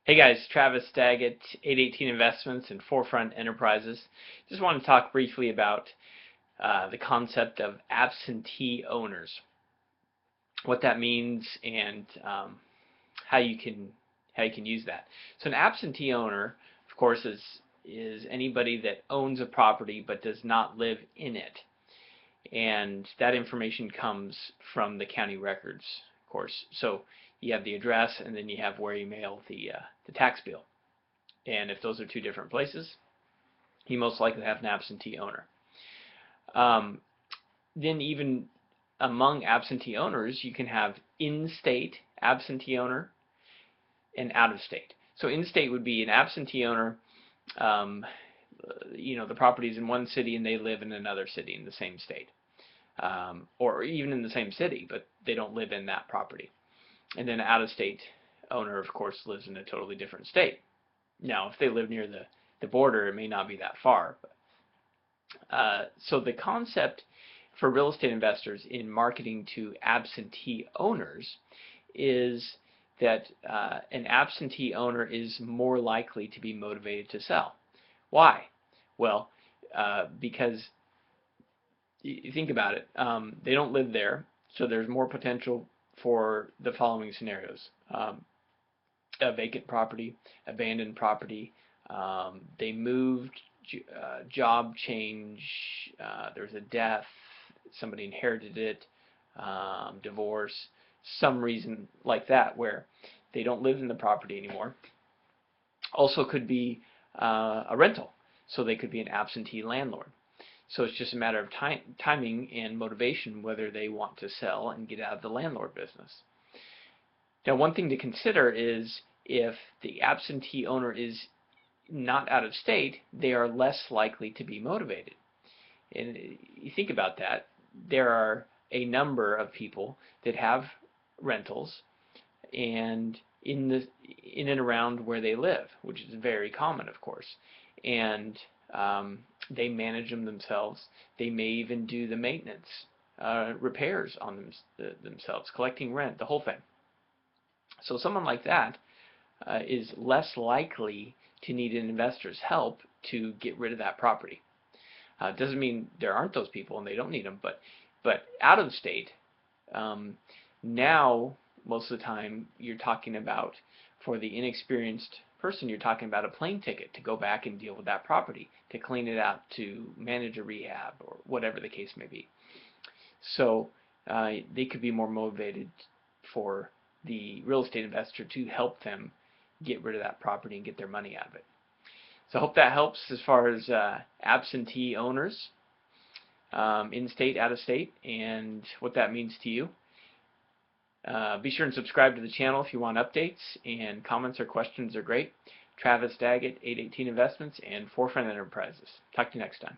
Hey guys, Travis Daggett, 818 Investments and Forefront Enterprises. Just want to talk briefly about the concept of absentee owners, what that means, and how you can use that. So an absentee owner, of course, is anybody that owns a property but does not live in it, and that information comes from the county records, of course. So you have the address, and then you have where you mail the tax bill. And if those are two different places, you most likely have an absentee owner. Then even among absentee owners, you can have in-state absentee owner and out-of-state. So in-state would be an absentee owner. The property is in one city and they live in another city in the same state, or even in the same city, but they don't live in that property. And then out-of-state owner, of course, lives in a totally different state. Now, if they live near the border, it may not be that far. So the concept for real estate investors in marketing to absentee owners is that an absentee owner is more likely to be motivated to sell. Why? Well, because you think about it, they don't live there, so there's more potential for the following scenarios. A vacant property, abandoned property, they moved, job change, there's a death, somebody inherited it, divorce, some reason like that where they don't live in the property anymore. Also could be a rental, so they could be an absentee landlord. So it's just a matter of timing and motivation whether they want to sell and get out of the landlord business. Now, one thing to consider is if the absentee owner is not out of state, they are less likely to be motivated. And you think about that, there are a number of people that have rentals and in and around where they live, which is very common, of course. And they manage them themselves. They may even do the maintenance, repairs on themselves, collecting rent, the whole thing. So someone like that is less likely to need an investor's help to get rid of that property. It doesn't mean there aren't those people and they don't need them, but out of state, now most of the time you're talking about, for the inexperienced person, you're talking about a plane ticket to go back and deal with that property, to clean it out, to manage a rehab, or whatever the case may be. So they could be more motivated for the real estate investor to help them get rid of that property and get their money out of it. So I hope that helps as far as absentee owners, in-state, out-of-state, and what that means to you. Be sure and subscribe to the channel if you want updates, and comments or questions are great. Travis Daggett, 818 Investments and Forefront Enterprises. Talk to you next time.